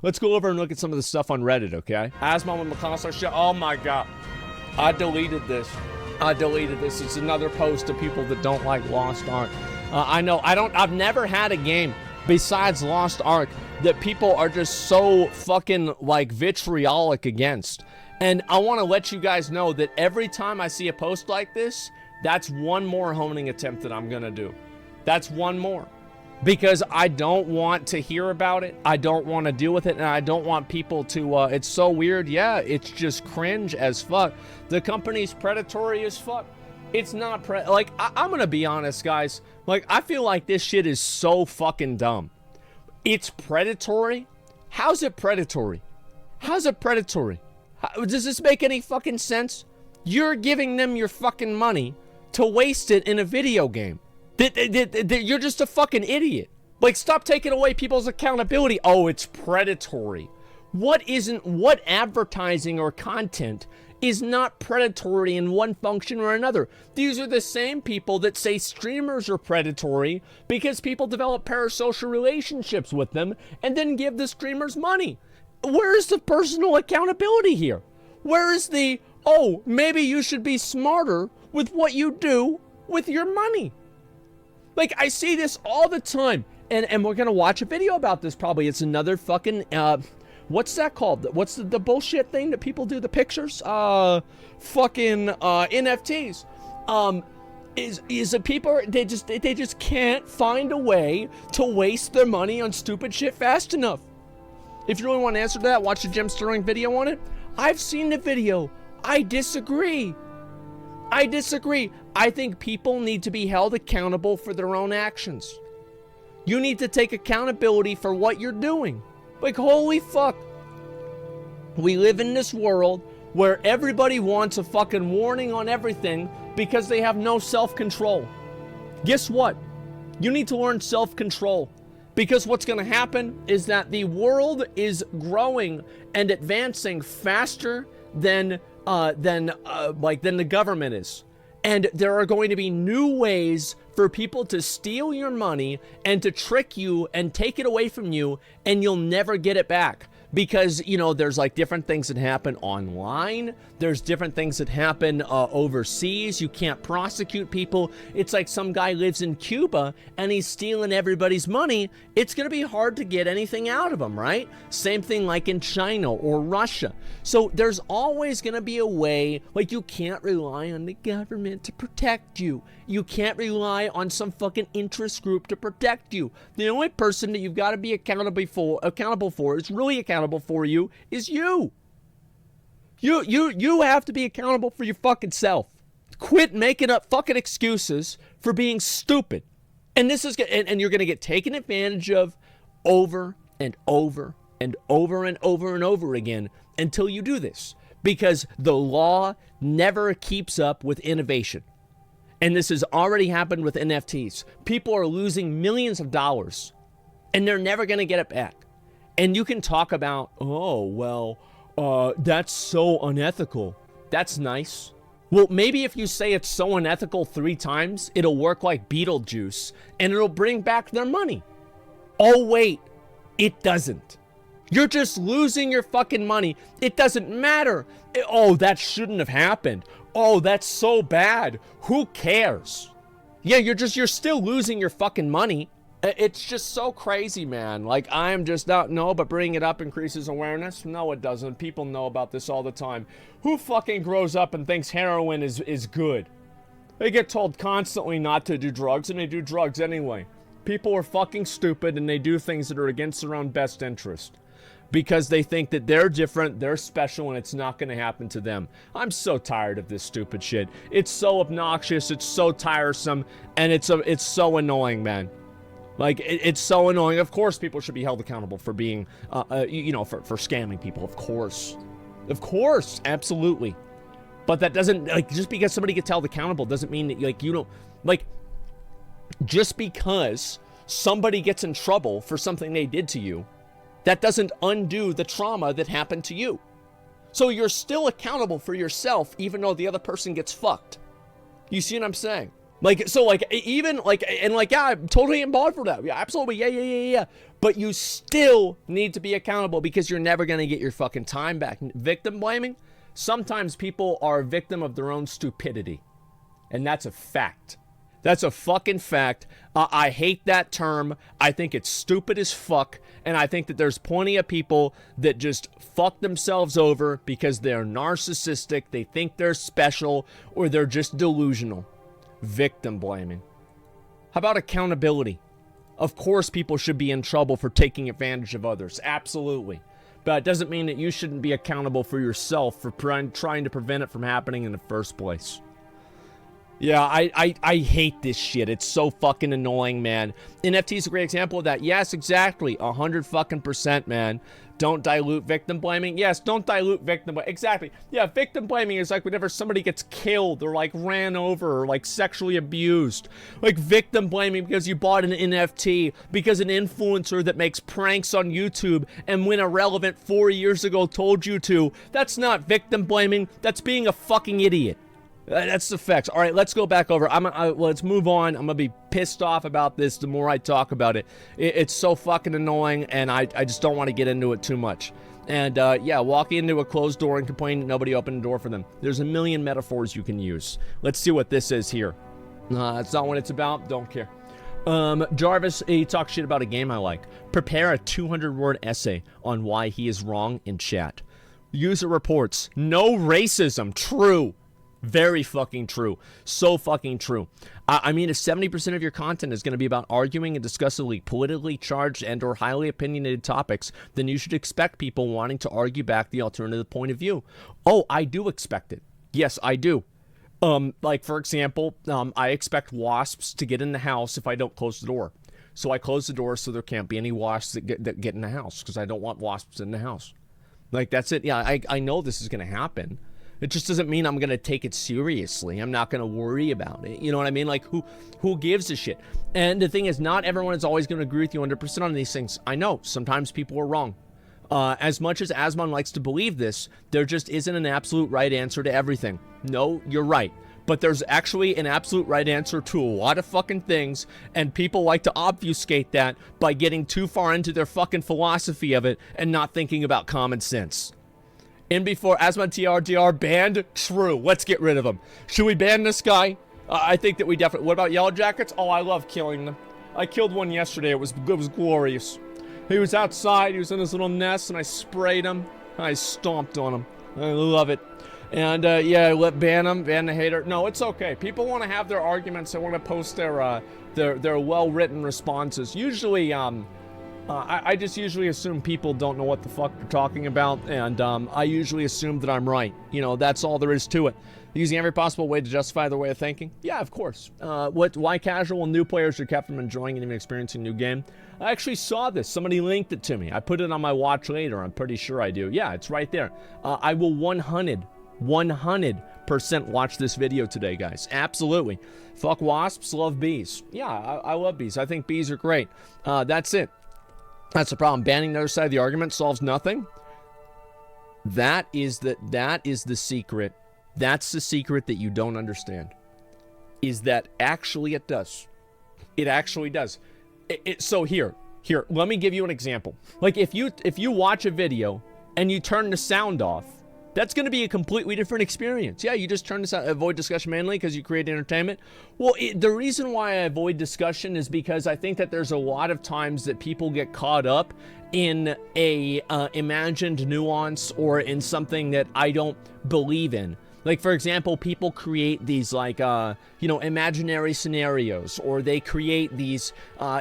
Let's go over and look at some of the stuff on Reddit, okay? Asmon with McConnell shit. Oh my god. I deleted this. It's another post of people that don't like Lost Ark. I know. I've never had a game besides Lost Ark that people are just so fucking like vitriolic against. And I want to let you guys know that every time I see a post like this, that's one more honing attempt that I'm gonna do. That's one more. Because I don't want to hear about it. I don't want to deal with it. And I don't want people to, it's so weird. Yeah, it's just cringe as fuck. The company's predatory as fuck. It's not, I'm going to be honest, guys. Like, I feel like this shit is so fucking dumb. It's predatory? How's it predatory? How's it predatory? Does this make any fucking sense? You're giving them your fucking money to waste it in a video game. You're just a fucking idiot. Like, stop taking away people's accountability. Oh, it's predatory. What advertising or content is not predatory in one function or another? These are the same people that say streamers are predatory because people develop parasocial relationships with them and then give the streamers money. Where is the personal accountability here? Where is the, oh, maybe you should be smarter with what you do with your money? Like, I see this all the time, and we're gonna watch a video about this probably. It's another fucking, what's that called? What's the bullshit thing that people do, the pictures? Fucking, NFTs. Is the people, they just can't find a way to waste their money on stupid shit fast enough. If you really want to answer that, watch the Jim Sterling video on it. I've seen the video. I disagree. I think people need to be held accountable for their own actions. You need to take accountability for what you're doing. Like, holy fuck. We live in this world where everybody wants a fucking warning on everything because they have no self-control. Guess what? You need to learn self-control. Because what's going to happen is that the world is growing and advancing faster than the government is. And there are going to be new ways for people to steal your money and to trick you and take it away from you, and you'll never get it back. Because, you know, there's like different things that happen online. There's different things that happen overseas. You can't prosecute people. It's like some guy lives in Cuba and he's stealing everybody's money. It's going to be hard to get anything out of him, right? Same thing like in China or Russia. So there's always going to be a way, like you can't rely on the government to protect you. You can't rely on some fucking interest group to protect you. The only person that you've got to be accountable for is really accountable for you is you. You have to be accountable for your fucking self. Quit making up fucking excuses for being stupid. And this is and you're going to get taken advantage of over and over and over and over and over again until you do this, because the law never keeps up with innovation. And this has already happened with NFTs. People are losing millions of dollars and they're never going to get it back. And you can talk about, oh, well, that's so unethical. That's nice. Well, maybe if you say it's so unethical 3 times, it'll work like Beetlejuice and it'll bring back their money. Oh, wait, it doesn't. You're just losing your fucking money. It doesn't matter. Oh, that shouldn't have happened. Oh, that's so bad. Who cares? Yeah, you're still losing your fucking money. It's just so crazy, man. Like, I'm just not, no, but bringing it up increases awareness? No, it doesn't. People know about this all the time. Who fucking grows up and thinks heroin is good? They get told constantly not to do drugs, and they do drugs anyway. People are fucking stupid, and they do things that are against their own best interest. Because they think that they're different, they're special, and it's not going to happen to them. I'm so tired of this stupid shit. It's so obnoxious, it's so tiresome, and it's so annoying, man. Like, it's so annoying. Of course people should be held accountable for being, for scamming people, of course. Of course, absolutely. But that doesn't, like, just because somebody gets held accountable doesn't mean that, like, you don't, like, just because somebody gets in trouble for something they did to you, that doesn't undo the trauma that happened to you. So you're still accountable for yourself, even though the other person gets fucked. You see what I'm saying? Like, so, like, even, like, and, like, yeah, I'm totally involved for that. Yeah, absolutely. Yeah. But you still need to be accountable because you're never going to get your fucking time back. Victim blaming? Sometimes people are a victim of their own stupidity. And that's a fact. That's a fucking fact. I hate that term. I think it's stupid as fuck. And I think that there's plenty of people that just fuck themselves over because they're narcissistic, they think they're special, or they're just delusional. Victim blaming. How about accountability? Of course people should be in trouble for taking advantage of others. Absolutely. But it doesn't mean that you shouldn't be accountable for yourself for trying to prevent it from happening in the first place. Yeah, I hate this shit. It's so fucking annoying, man. NFT is a great example of that. Yes, exactly. 100%, man. Don't dilute victim blaming. Yes, don't dilute victim blaming. Exactly. Yeah, victim blaming is like whenever somebody gets killed or like ran over or like sexually abused. Like victim blaming because you bought an NFT because an influencer that makes pranks on YouTube and when irrelevant 4 years ago told you to. That's not victim blaming. That's being a fucking idiot. That's the facts. All right, let's go back over. Let's move on. I'm going to be pissed off about this the more I talk about it. It's so fucking annoying, and I just don't want to get into it too much. And, yeah, walking into a closed door and complaining that nobody opened the door for them. There's a million metaphors you can use. Let's see what this is here. That's not what it's about. Don't care. Jarvis, he talks shit about a game I like. Prepare a 200-word essay on why he is wrong in chat. User reports. No racism. True. Very fucking true. So fucking true. I mean, if 70% of your content is going to be about arguing and discussing politically charged and or highly opinionated topics, then you should expect people wanting to argue back the alternative point of view. Oh, I do expect it. Yes, I do. Like, for example, I expect wasps to get in the house if I don't close the door. So I close the door so there can't be any wasps that get in the house because I don't want wasps in the house. Like, that's it. Yeah, I know this is going to happen. It just doesn't mean I'm going to take it seriously. I'm not going to worry about it. You know what I mean? Like, who gives a shit? And the thing is, not everyone is always going to agree with you 100% on these things. I know. Sometimes people are wrong. As much as Asmon likes to believe this, there just isn't an absolute right answer to everything. No, you're right. But there's actually an absolute right answer to a lot of fucking things, and people like to obfuscate that by getting too far into their fucking philosophy of it and not thinking about common sense. In before Asmon TRDR banned? True. Let's get rid of him. Should we ban this guy? I think that we definitely... What about Yellow Jackets? Oh, I love killing them. I killed one yesterday. It was glorious. He was outside. He was in his little nest, and I sprayed him. I stomped on him. I love it. And, yeah, ban him. Ban the hater. No, it's okay. People want to have their arguments. They want to post their well-written responses. Usually, I just usually assume people don't know what the fuck they're talking about, and I usually assume that I'm right. You know, that's all there is to it. Using every possible way to justify their way of thinking? Yeah, of course. Why casual and new players are kept from enjoying and even experiencing a new game? I actually saw this. Somebody linked it to me. I put it on my watch later. I'm pretty sure I do. Yeah, it's right there. I will 100% watch this video today, guys. Absolutely. Fuck wasps, love bees. Yeah, I love bees. I think bees are great. That's it. That's the problem. Banning the other side of the argument solves nothing. That is the secret. That's the secret that you don't understand. Is that actually it does. It actually does. So here, let me give you an example. Like if you watch a video and you turn the sound off, that's going to be a completely different experience. Yeah, you just turn this out, avoid discussion mainly because you create entertainment. Well, the reason why I avoid discussion is because I think that there's a lot of times that people get caught up in a imagined nuance or in something that I don't believe in. Like, for example, people create these, like, imaginary scenarios, or they create these,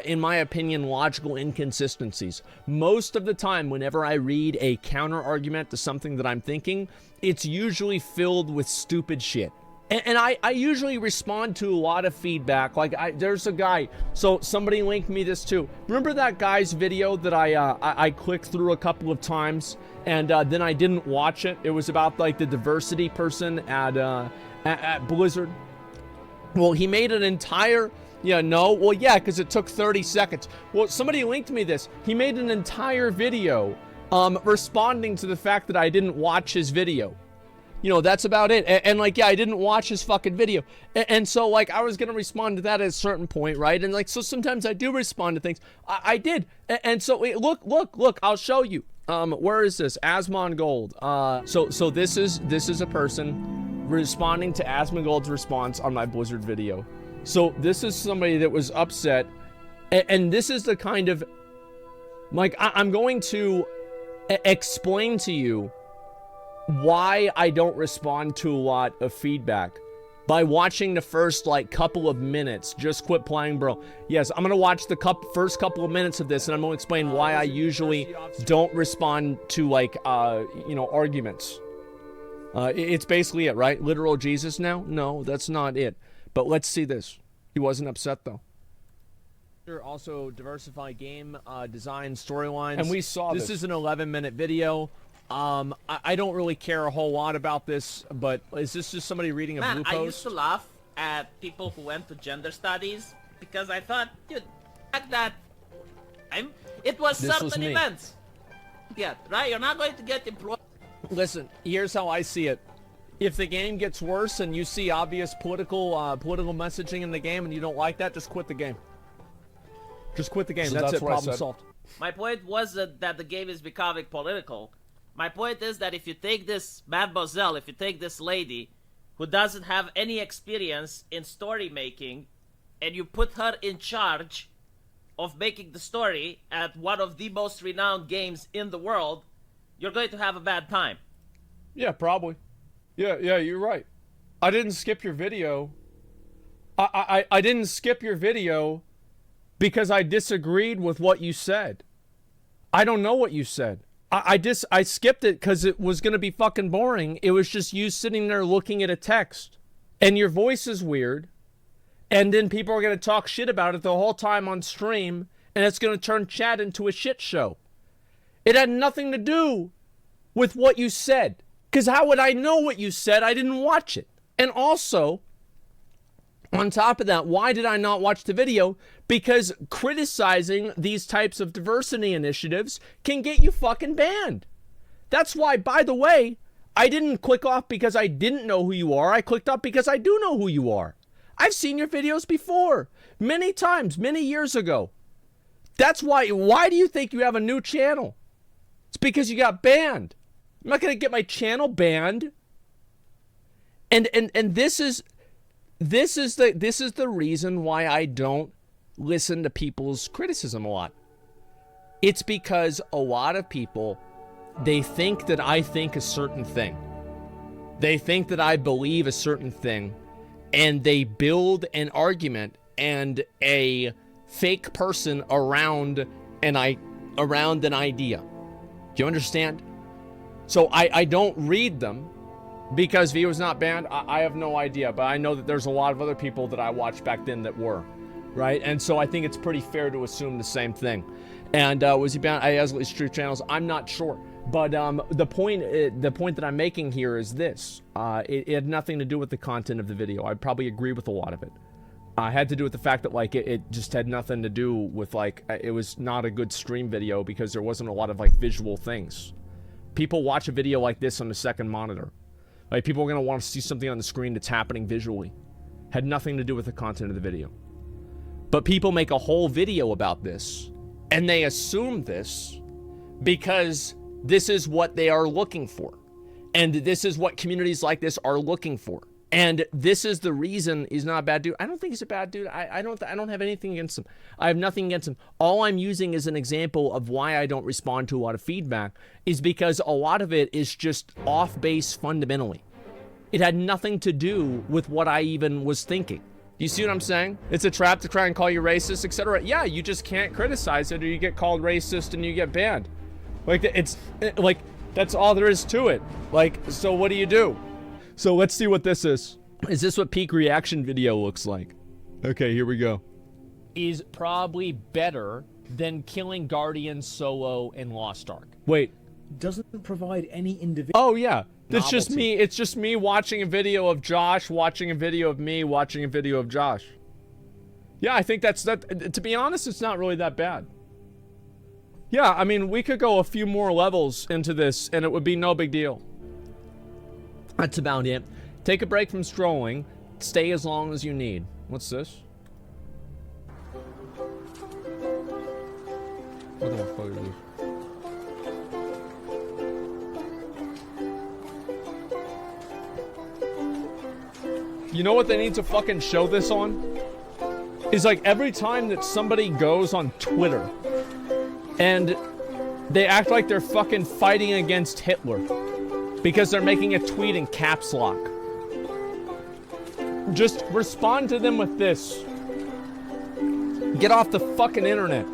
in my opinion, logical inconsistencies. Most of the time, whenever I read a counter-argument to something that I'm thinking, it's usually filled with stupid shit. And I usually respond to a lot of feedback. Like, there's a guy, so somebody linked me this too. Remember that guy's video that I clicked through a couple of times, and then I didn't watch it? It was about, like, the diversity person at Blizzard. Well, he made an entire... Yeah, no? Well, yeah, because it took 30 seconds. Well, somebody linked me this. He made an entire video responding to the fact that I didn't watch his video. You know, that's about it. And like, yeah, I didn't watch his fucking video. And so, like, I was going to respond to that at a certain point, right? And, like, so sometimes I do respond to things. I did. And so, look, I'll show you. Where is this? Asmongold. So this is a person responding to Asmongold's response on my Blizzard video. So this is somebody that was upset. And this is the kind of, like, I'm going to explain to you why I don't respond to a lot of feedback by watching the first, like, couple of minutes. Just quit playing, bro. Yes, I'm gonna watch the first couple of minutes of this, and I'm gonna explain why I usually don't respond to, like, you know, arguments. It's basically it, right? Literal Jesus now? No, that's not it. But let's see this. He wasn't upset, though. Also diversify game design storylines. And we saw this. This is an 11-minute video. I don't really care a whole lot about this, but is this just somebody reading a blue post? I used to laugh at people who went to gender studies because I thought, dude, like that, it was certain events. Yeah, right? You're not going to get employed. Listen, here's how I see it. If the game gets worse and you see obvious political messaging in the game and you don't like that, just quit the game. Just quit the game. So that's it. Problem solved. My point wasn't that the game is becoming political. My point is that if you take this mademoiselle, if you take this lady who doesn't have any experience in story making, and you put her in charge of making the story at one of the most renowned games in the world, you're going to have a bad time. Yeah, probably. Yeah, you're right. I didn't skip your video. I didn't skip your video because I disagreed with what you said. I don't know what you said. I skipped it because it was going to be fucking boring. It was just you sitting there looking at a text. And your voice is weird. And then people are going to talk shit about it the whole time on stream. And it's going to turn chat into a shit show. It had nothing to do with what you said. Because how would I know what you said? I didn't watch it. And also, on top of that, why did I not watch the video? Because criticizing these types of diversity initiatives can get you fucking banned. That's why, by the way, I didn't click off because I didn't know who you are. I clicked off because I do know who you are. I've seen your videos before. Many times, many years ago. That's why do you think you have a new channel? It's because you got banned. I'm not going to get my channel banned. And this is the reason why I don't listen to people's criticism a lot. It's because a lot of people, they think that I think a certain thing. They think that I believe a certain thing, and they build an argument and a fake person around an idea. Do you understand? So I don't read them. Because V was not banned, I have no idea. But I know that there's a lot of other people that I watched back then that were, right? And so I think it's pretty fair to assume the same thing. And was he banned? Has his stream channels? I'm not sure. But the point that I'm making here is this: it had nothing to do with the content of the video. I probably agree with a lot of it. It had to do with the fact that, like, it just had nothing to do with, like, it was not a good stream video because there wasn't a lot of, like, visual things. People watch a video like this on the second monitor. Like, people are going to want to see something on the screen that's happening visually. Had nothing to do with the content of the video. But people make a whole video about this, and they assume this because this is what they are looking for. And this is what communities like this are looking for. And this is the reason he's not a bad dude. I don't think he's a bad dude. I don't have anything against him. I have nothing against him. All I'm using as an example of why I don't respond to a lot of feedback is because a lot of it is just off base fundamentally. It had nothing to do with what I even was thinking. You see what I'm saying? It's a trap to try and call you racist, etc. Yeah, you just can't criticize it or you get called racist and you get banned. Like, that's all there is to it. Like, so what do? So let's see what this is. Is this what peak reaction video looks like? Okay, here we go. Is probably better than killing Guardian solo in Lost Ark. Wait. Doesn't provide any individual. Oh yeah. It's just me. It's just me watching a video of Josh, watching a video of me, watching a video of Josh. Yeah, I think that's that. To be honest, it's not really that bad. Yeah, I mean, we could go a few more levels into this and it would be no big deal. That's about it. Take a break from strolling. Stay as long as you need. What's this? What the fuck is this? You know what they need to fucking show this on? Is like every time that somebody goes on Twitter and they act like they're fucking fighting against Hitler because they're making a tweet in caps lock. Just respond to them with this. Get off the fucking internet.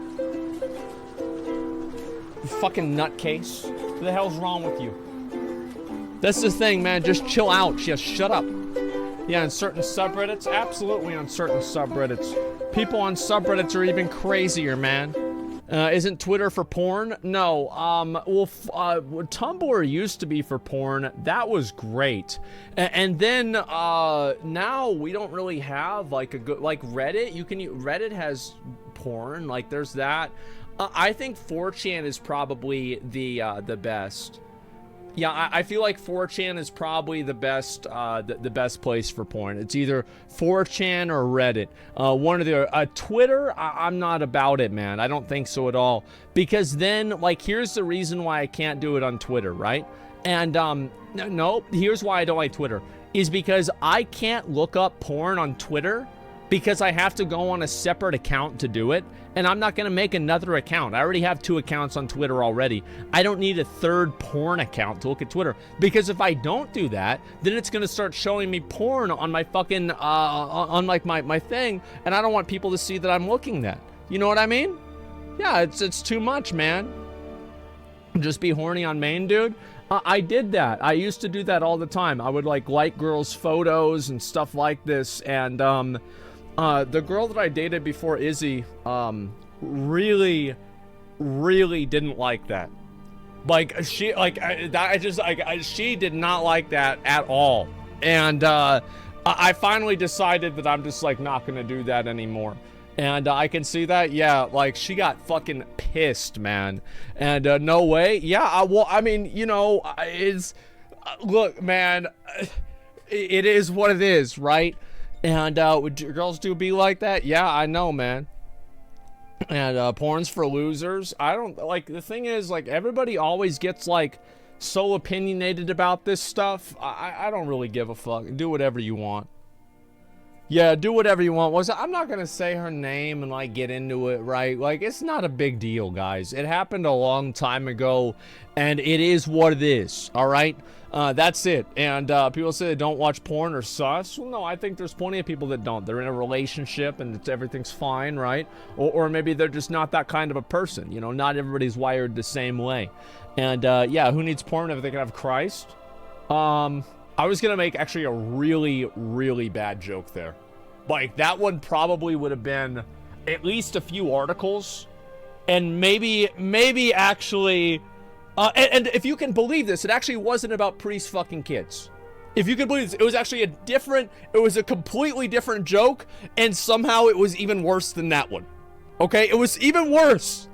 You fucking nutcase. What the hell's wrong with you? That's the thing, man. Just chill out. Just shut up. Yeah, on certain subreddits, absolutely on certain subreddits. People on subreddits are even crazier, man. Isn't Twitter for porn? No, Tumblr used to be for porn. That was great. And then, now we don't really have, like, a good, like, Reddit. Reddit has porn, like, there's that. I think 4chan is probably the best. Yeah, I feel like 4chan is probably the best place for porn. It's either 4chan or Reddit. One or the other. Twitter, I'm not about it, man. I don't think so at all. Because then, like, here's the reason why I can't do it on Twitter, right? And, no, here's why I don't like Twitter. Is because I can't look up porn on Twitter because I have to go on a separate account to do it. And I'm not going to make another account. I already have 2 accounts on Twitter already. I don't need a 3rd porn account to look at Twitter. Because if I don't do that, then it's going to start showing me porn on my fucking, on like my thing. And I don't want people to see that I'm looking at. You know what I mean? Yeah, it's too much, man. Just be horny on main, dude. I did that. I used to do that all the time. I would like girls' photos and stuff like this. And, the girl that I dated before Izzy, really didn't like that. Like, she did not like that at all. And, I finally decided that I'm just, like, not gonna do that anymore. And, I can see that, yeah, like, she got fucking pissed, man. And, no way. Yeah, well, I mean, you know, look, man, it is what it is, right? And, would girls do be like that? Yeah, I know, man. And, porn's for losers. I don't, like, the thing is, like, everybody always gets, like, so opinionated about this stuff. I don't really give a fuck. Do whatever you want. Yeah, do whatever you want. I'm not gonna say her name and, like, get into it, right? Like, it's not a big deal, guys. It happened a long time ago, and it is what it is, alright? That's it. And people say they don't watch porn or sus. Well, no, I think there's plenty of people that don't. They're in a relationship and everything's fine, right? Or maybe they're just not that kind of a person. You know, not everybody's wired the same way. And yeah, who needs porn if they can have Christ? I was gonna make actually a really bad joke there. Like, that one probably would have been at least a few articles, and maybe actually. And if you can believe this, it actually wasn't about priests fucking kids. If you can believe this, it was actually it was a completely different joke, and somehow it was even worse than that one. Okay, it was even worse.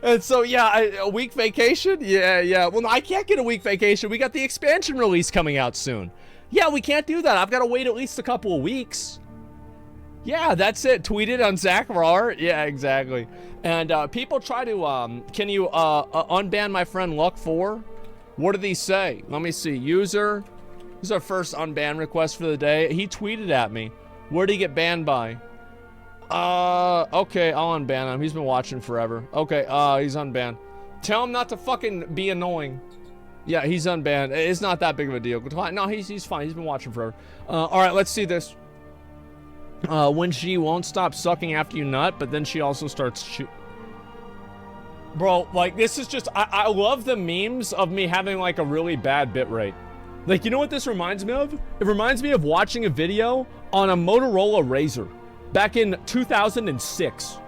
And so, yeah, a week vacation? Yeah. Well, no, I can't get a week vacation. We got the expansion release coming out soon. Yeah, we can't do that. I've got to wait at least a couple of weeks. Yeah, that's it. Tweet it on Zach Rar. Yeah, exactly. And people try to, can you unban my friend Luck4? What did he say? Let me see. User. This is our first unban request for the day. He tweeted at me. Where did he get banned by? Okay, I'll unban him. He's been watching forever. Okay, he's unbanned. Tell him not to fucking be annoying. Yeah, he's unbanned. It's not that big of a deal. No, he's fine. He's been watching forever. Alright, let's see this. When she won't stop sucking after you nut, but then she also starts Bro, like, this is just, I love the memes of me having, like, a really bad bitrate. Like, you know what this reminds me of? It reminds me of watching a video on a Motorola Razr back in 2006.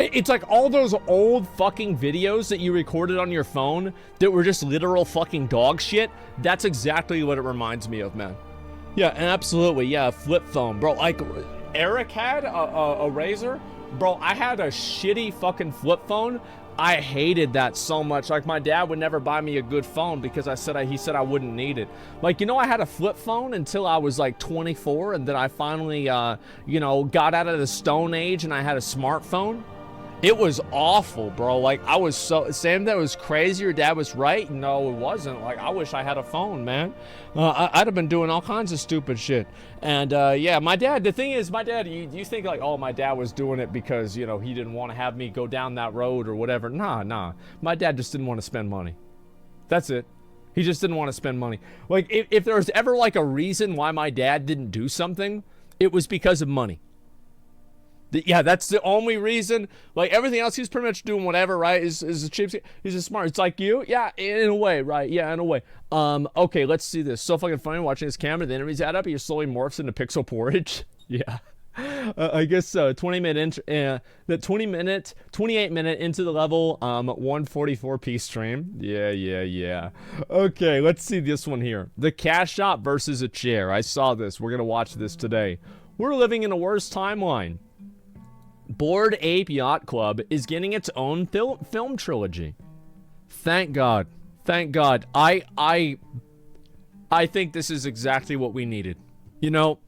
It's like all those old fucking videos that you recorded on your phone that were just literal fucking dog shit. That's exactly what it reminds me of, man. Yeah, absolutely. Yeah, flip phone, bro. Like, Eric had a Razr. Bro, I had a shitty fucking flip phone. I hated that so much. Like, my dad would never buy me a good phone because he said I wouldn't need it. Like, you know, I had a flip phone until I was like 24, and then I finally, you know, got out of the Stone Age and I had a smartphone. It was awful, bro. Like, I was so... Sam, that was crazy. Your dad was right. No, it wasn't. Like, I wish I had a phone, man. I'd have been doing all kinds of stupid shit. And, yeah, my dad... The thing is, my dad... You think, like, oh, my dad was doing it because, you know, he didn't want to have me go down that road or whatever. Nah. My dad just didn't want to spend money. That's it. He just didn't want to spend money. Like, if there was ever, like, a reason why my dad didn't do something, it was because of money. Yeah, that's the only reason. Like, everything else, he's pretty much doing whatever, right? Is a cheapskate. He's a smart. It's like you. Yeah, in a way, right? Yeah, in a way. Okay, let's see this. So fucking funny watching this camera. The enemies add up. He slowly morphs into pixel porridge. Yeah. I guess so. 28 minute into the level, 144p stream. Yeah. Okay, let's see this one here. The cash shop versus a chair. I saw this. We're gonna watch this today. We're living in a worse timeline. Bored Ape Yacht Club is getting its own film trilogy. Thank God. Thank God. I think this is exactly what we needed. You know,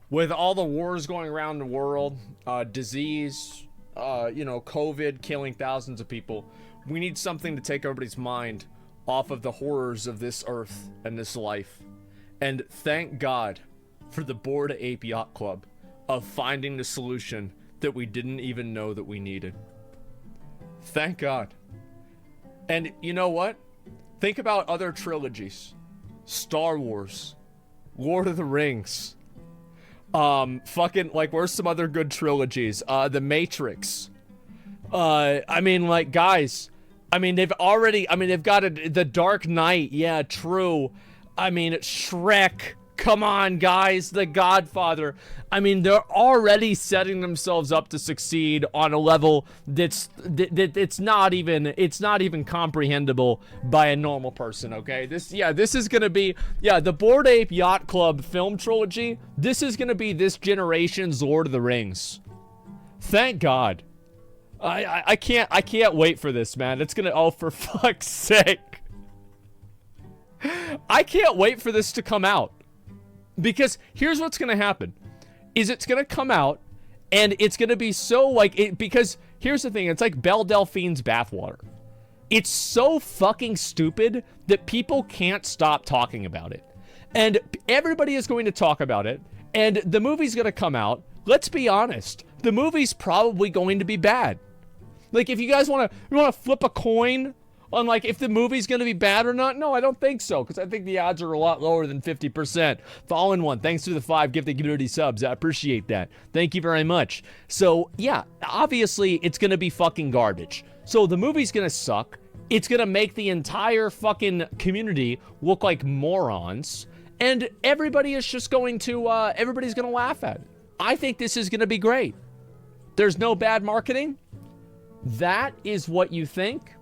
with all the wars going around the world, disease, you know, COVID killing thousands of people, we need something to take everybody's mind off of the horrors of this earth and this life. And thank God for the Bored Ape Yacht Club of finding the solution that we didn't even know that we needed. Thank God. And you know what? Think about other trilogies. Star Wars, Lord of the Rings, fucking, like, where's some other good trilogies? The Matrix. I mean, like, guys, I mean, they've got The Dark Knight. Yeah, true. I mean, Shrek. Come on, guys, The Godfather. I mean, they're already setting themselves up to succeed on a level that's not even comprehensible by a normal person. Okay, this is gonna be the Bored Ape Yacht Club film trilogy. This is gonna be this generation's Lord of the Rings. Thank God. I can't wait for this, man. It's gonna, oh, for fuck's sake. I can't wait for this to come out. Because here's what's going to happen, is it's going to come out, and it's going to be so, like, because here's the thing, it's like Belle Delphine's bathwater. It's so fucking stupid that people can't stop talking about it. And everybody is going to talk about it, and the movie's going to come out. Let's be honest, the movie's probably going to be bad. Like, if you guys want to flip a coin on, like, if the movie's gonna be bad or not, no, I don't think so, because I think the odds are a lot lower than 50%. Fallen One, thanks for the 5 gifted community subs. I appreciate that. Thank you very much. So, yeah, obviously, it's gonna be fucking garbage. So, the movie's gonna suck. It's gonna make the entire fucking community look like morons, and everybody is just going to, everybody's gonna laugh at it. I think this is gonna be great. There's no bad marketing. That is what you think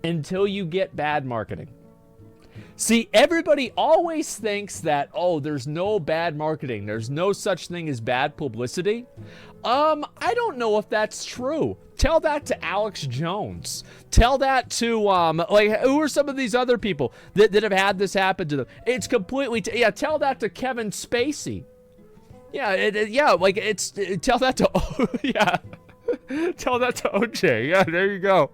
until you get bad marketing. See, everybody always thinks that, oh, there's no bad marketing. There's no such thing as bad publicity. I don't know if that's true. Tell that to Alex Jones. Tell that to, like, who are some of these other people that have had this happen to them? It's completely, tell that to Kevin Spacey. Tell that to, tell that to OJ. Yeah, there you go.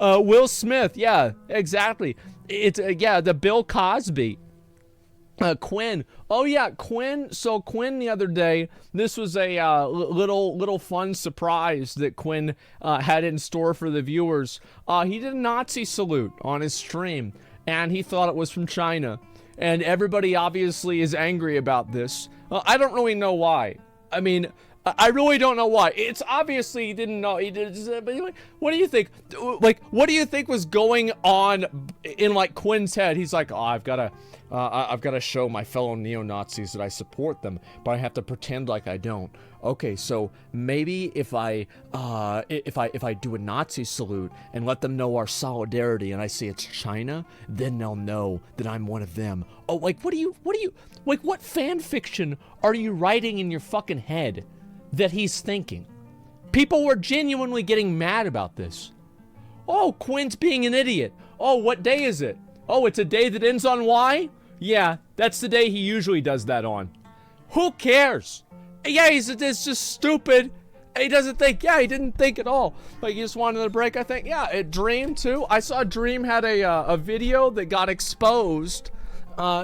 Will Smith, yeah, exactly. It's the Bill Cosby. Quinn. Oh yeah, Quinn. So Quinn the other day, this was a little fun surprise that Quinn had in store for the viewers. He did a Nazi salute on his stream, and he thought it was from China. And everybody obviously is angry about this. I don't really know why. I mean, I really don't know why. It's obviously he didn't know. He did. But anyway, what do you think? Like, what do you think was going on in, like, Quinn's head? He's like, oh, I've got to show my fellow neo-Nazis that I support them, but I have to pretend like I don't. Okay, so maybe if I do a Nazi salute and let them know our solidarity, and I say it's China, then they'll know that I'm one of them. Oh, like, what fan fiction are you writing in your fucking head that he's thinking? People were genuinely getting mad about this. Oh, Quinn's being an idiot. Oh, what day is it? Oh, it's a day that ends on Y? Yeah, that's the day he usually does that on. Who cares? Yeah, it's just stupid. He doesn't think. Yeah, he didn't think at all. Like, he just wanted a break, I think. Yeah, Dream, too. I saw Dream had a video that got exposed.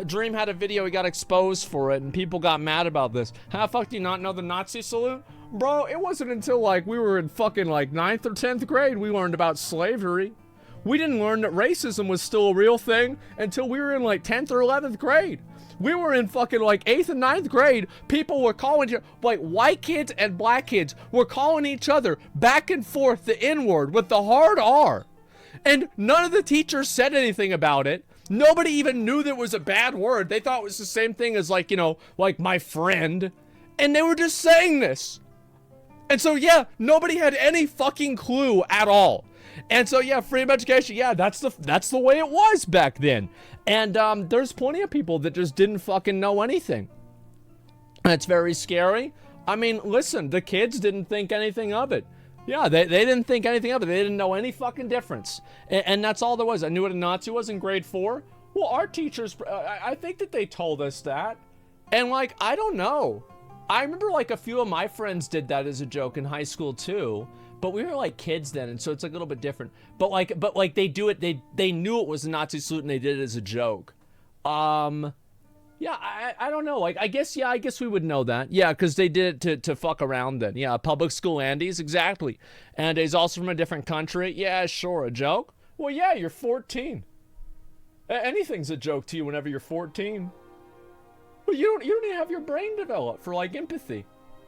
Dream had a video, he got exposed for it, and people got mad about this. How the fuck do you not know the Nazi salute? Bro, it wasn't until, like, we were in fucking, like, 9th or 10th grade we learned about slavery. We didn't learn that racism was still a real thing until we were in, like, 10th or 11th grade. We were in fucking, like, 8th and 9th grade. People were calling, like, white kids and black kids were calling each other back and forth the N-word with the hard R. And none of the teachers said anything about it. Nobody even knew that it was a bad word. They thought it was the same thing as, like, you know, like my friend. And they were just saying this. And so, yeah, nobody had any fucking clue at all. And so, yeah, freedom of education, yeah, that's the way it was back then. And there's plenty of people that just didn't fucking know anything. That's very scary. I mean, listen, the kids didn't think anything of it. Yeah, they didn't think anything of it. They didn't know any fucking difference. And that's all there was. I knew what a Nazi was in grade 4. Well, our teachers, I think that they told us that. And, like, I don't know. I remember, like, a few of my friends did that as a joke in high school, too. But we were, like, kids then, and so it's, like, a little bit different. But they do it, they knew it was a Nazi salute, and they did it as a joke. Yeah, I don't know. Like, I guess we would know that. Yeah, because they did it to fuck around then. Yeah, public school Andes, exactly. And he's also from a different country. Yeah, sure, a joke? Well, yeah, you're 14. Anything's a joke to you whenever you're 14. Well, you don't even have your brain developed for, like, empathy.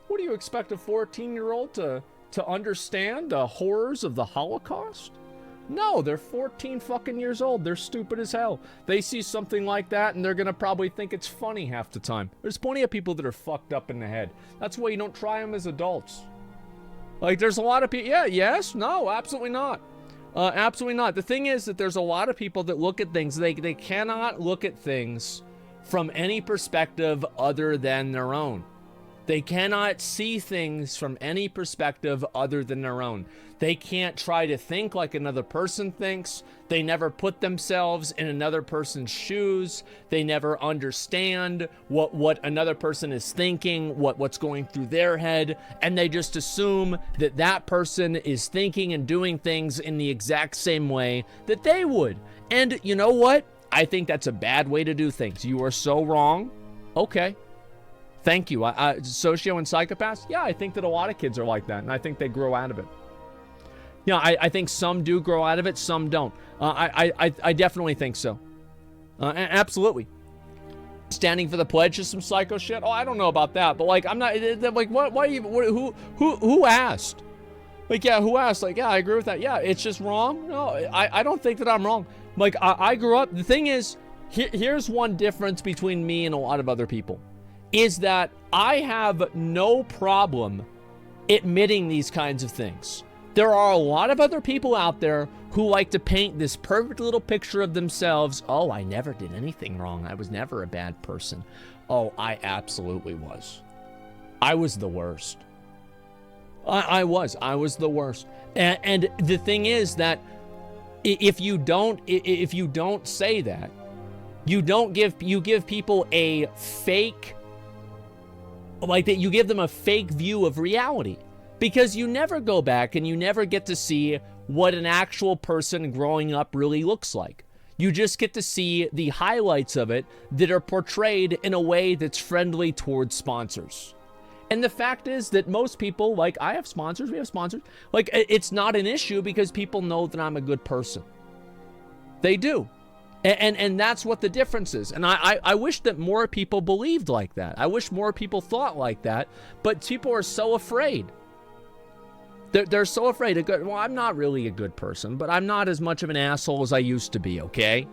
What do you expect a 14-year-old to understand the horrors of the Holocaust? No, they're 14 fucking years old. They're stupid as hell. They see something like that and they're gonna probably think it's funny half the time. There's plenty of people that are fucked up in the head. That's why you don't try them as adults. Like, there's a lot of people. Yeah, yes, no, absolutely not. Absolutely not. The thing is that there's a lot of people that look at things. They cannot look at things from any perspective other than their own. They cannot see things from any perspective other than their own. They can't try to think like another person thinks. They never put themselves in another person's shoes. They never understand what another person is thinking, what's going through their head, and they just assume that that person is thinking and doing things in the exact same way that they would. And you know what? I think that's a bad way to do things. You are so wrong. Okay. Thank you. Socio and psychopaths? Yeah, I think that a lot of kids are like that, and I think they grow out of it. Yeah, I think some do grow out of it, some don't. I definitely think so. Absolutely. Standing for the pledge is some psycho shit? Oh, I don't know about that, but, like, I'm not, like, who asked? Like, yeah, who asked? Like, yeah, I agree with that. Yeah, it's just wrong? No, I don't think that I'm wrong. Like, I grew up, the thing is, here's one difference between me and a lot of other people. Is that I have no problem admitting these kinds of things. There are a lot of other people out there who like to paint this perfect little picture of themselves. Oh, I never did anything wrong. I was never a bad person. Oh, I absolutely was. I was the worst. I was the worst. And the thing is that if you don't say that, you give people a fake, like that, you give them a fake view of reality, because you never go back and you never get to see what an actual person growing up really looks like. You just get to see the highlights of it that are portrayed in a way that's friendly towards sponsors. And the fact is that most people, like, I have sponsors, we have sponsors, like, it's not an issue because people know that I'm a good person. They do. And that's what the difference is. And I wish that more people believed like that. I wish more people thought like that. But people are so afraid. They're so afraid. Well, I'm not really a good person, but I'm not as much of an asshole as I used to be, okay?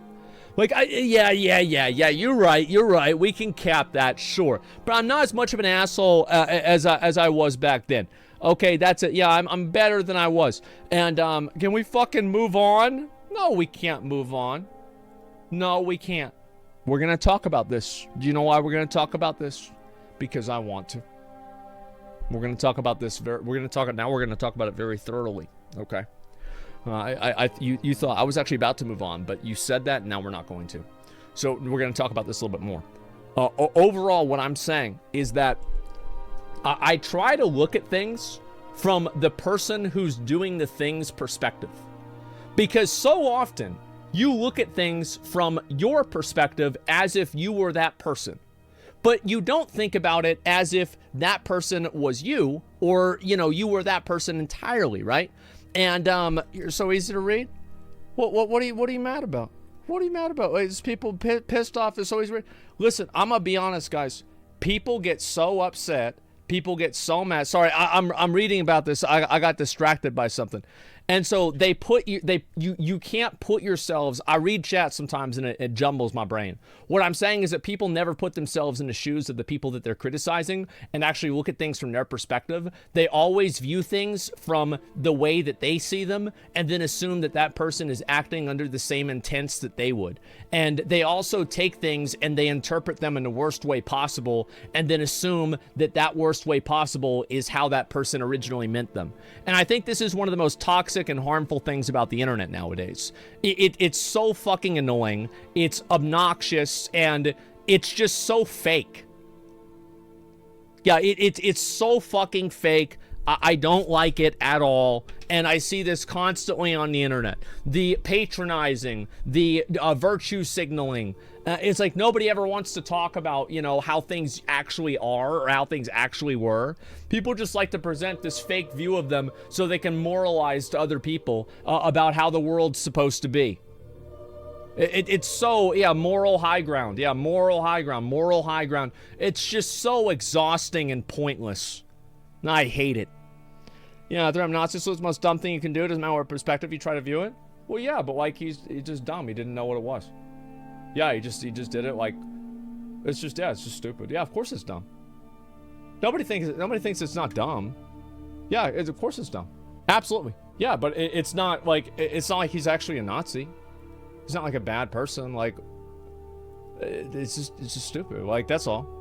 Like, yeah, you're right. We can cap that, sure. But I'm not as much of an asshole as I was back then. Okay, that's it. Yeah, I'm better than I was. And can we fucking move on? No, we can't move on. No, we can't. We're going to talk about this. Do you know why we're going to talk about this? Because I want to. We're going to talk about this. We're going to talk about it very thoroughly. Okay. You thought I was actually about to move on, but you said that, and now we're not going to. So we're going to talk about this a little bit more. Overall, what I'm saying is that I try to look at things from the person who's doing the thing's perspective. Because so often, you look at things from your perspective as if you were that person. But you don't think about it as if that person was you, or, you know, you were that person entirely, right? And you're so easy to read. What are you mad about? What are you mad about? Is people pissed off? It's always read. Listen, I'm gonna be honest, guys. People get so upset. People get so mad. Sorry, I'm reading about this. I got distracted by something. And so they put you can't put yourselves. I read chat sometimes and it jumbles my brain. What I'm saying is that people never put themselves in the shoes of the people that they're criticizing and actually look at things from their perspective. They always view things from the way that they see them and then assume that that person is acting under the same intents that they would. And they also take things and they interpret them in the worst way possible and then assume that that worst way possible is how that person originally meant them. And I think this is one of the most toxic and harmful things about the internet nowadays. It's so fucking annoying, it's obnoxious, and it's just so fake. Yeah, it's so fucking fake. I don't like it at all, and I see this constantly on the internet. The patronizing, the virtue signaling. It's like nobody ever wants to talk about, you know, how things actually are or how things actually were. People just like to present this fake view of them so they can moralize to other people about how the world's supposed to be. It's so, yeah, moral high ground. Yeah, moral high ground. It's just so exhausting and pointless. I hate it. Yeah, I'm Nazi, so it's the most dumb thing you can do. It doesn't matter what perspective you try to view it. Well, yeah, but like he's just dumb. He didn't know what it was. Yeah, he just did it like it's just stupid. Yeah, of course it's dumb. Nobody thinks it's not dumb. Yeah, of course it's dumb. Absolutely. Yeah, but it's not like he's actually a Nazi. He's not like a bad person. Like it's just stupid. Like that's all.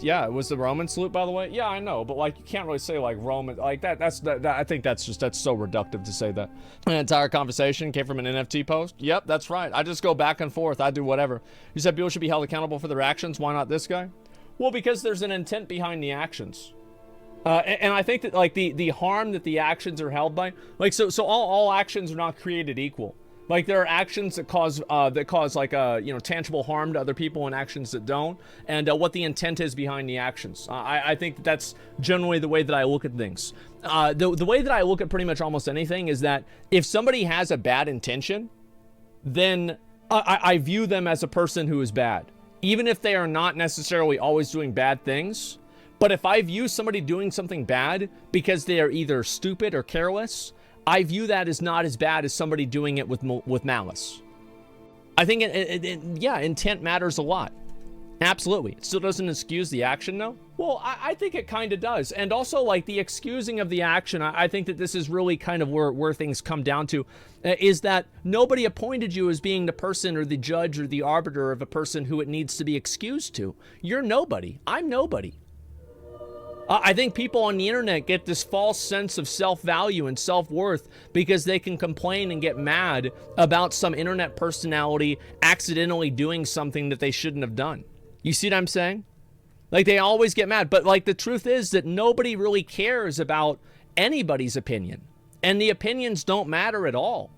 Yeah, it was the Roman salute, by the way. Yeah, I know, but like you can't really say like Roman like that. I think that's so reductive to say that. An entire conversation came from an NFT post. Yep, that's right. I just go back and forth. I do whatever. You said people should be held accountable for their actions. Why not this guy? Well, because there's an intent behind the actions. And I think that like the harm that the actions are held by, like so all actions are not created equal. Like there are actions that cause like you know, tangible harm to other people and actions that don't, and what the intent is behind the actions. I think that's generally the way that I look at things. The way that I look at pretty much almost anything is that if somebody has a bad intention, then I view them as a person who is bad, even if they are not necessarily always doing bad things. But if I view somebody doing something bad because they are either stupid or careless, I view that as not as bad as somebody doing it with malice. I think, yeah, intent matters a lot. Absolutely. It still doesn't excuse the action, though? Well, I think it kind of does. And also, like, the excusing of the action, I think that this is really kind of where things come down to, is that nobody appointed you as being the person or the judge or the arbiter of a person who it needs to be excused to. You're nobody. I'm nobody. I think people on the internet get this false sense of self-value and self-worth because they can complain and get mad about some internet personality accidentally doing something that they shouldn't have done. You see what I'm saying? Like, they always get mad. But, like, the truth is that nobody really cares about anybody's opinion. And the opinions don't matter at all.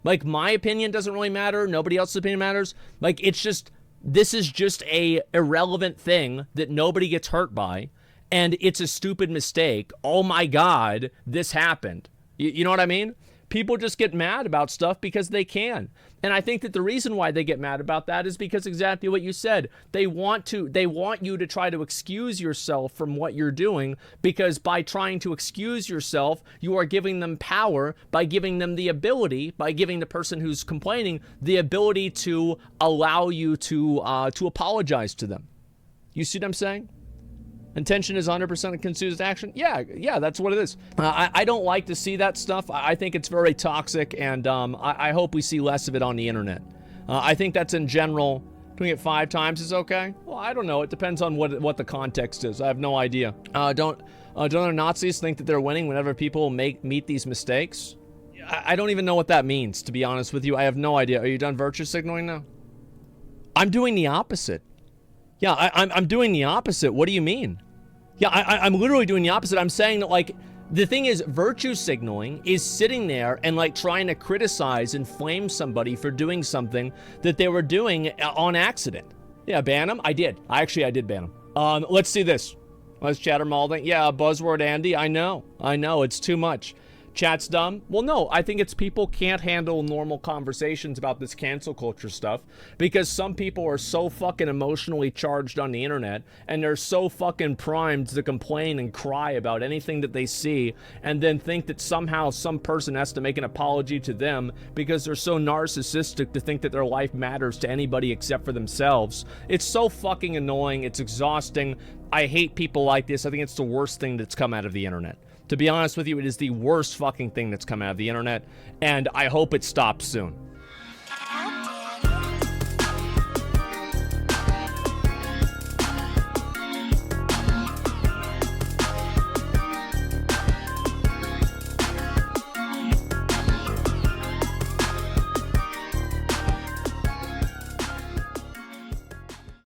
Like, my opinion doesn't really matter. Nobody else's opinion matters. Like, it's just, this is just a irrelevant thing that nobody gets hurt by. And it's a stupid mistake. Oh my God, this happened. You know what I mean? People just get mad about stuff because they can. And I think that the reason why they get mad about that is because exactly what you said. They want you to try to excuse yourself from what you're doing, because by trying to excuse yourself, you are giving them power by giving them the ability, by giving the person who's complaining the ability to allow you to apologize to them. You see what I'm saying? Intention is 100% of confused action. Yeah, that's what it is. I don't like to see that stuff. I think it's very toxic, and I hope we see less of it on the internet. I think that's in general. Doing it 5 times is okay? Well, I don't know. It depends on what the context is. I have no idea. Don't other Nazis think that they're winning whenever people meet these mistakes? I don't even know what that means, to be honest with you. I have no idea. Are you done virtue signaling now? I'm doing the opposite. Yeah, I'm doing the opposite. What do you mean? Yeah, I'm literally doing the opposite. I'm saying that, like, the thing is, virtue signaling is sitting there and, like, trying to criticize and flame somebody for doing something that they were doing on accident. Yeah, ban him? I did. I did ban him. Let's see this. Let's chatter malding. Yeah, buzzword Andy. I know. It's too much. Chat's dumb? Well, no, I think it's people can't handle normal conversations about this cancel culture stuff because some people are so fucking emotionally charged on the internet and they're so fucking primed to complain and cry about anything that they see and then think that somehow some person has to make an apology to them because they're so narcissistic to think that their life matters to anybody except for themselves. It's so fucking annoying. It's exhausting. I hate people like this. I think it's the worst thing that's come out of the internet. To be honest with you, it is the worst fucking thing that's come out of the internet, and I hope it stops soon.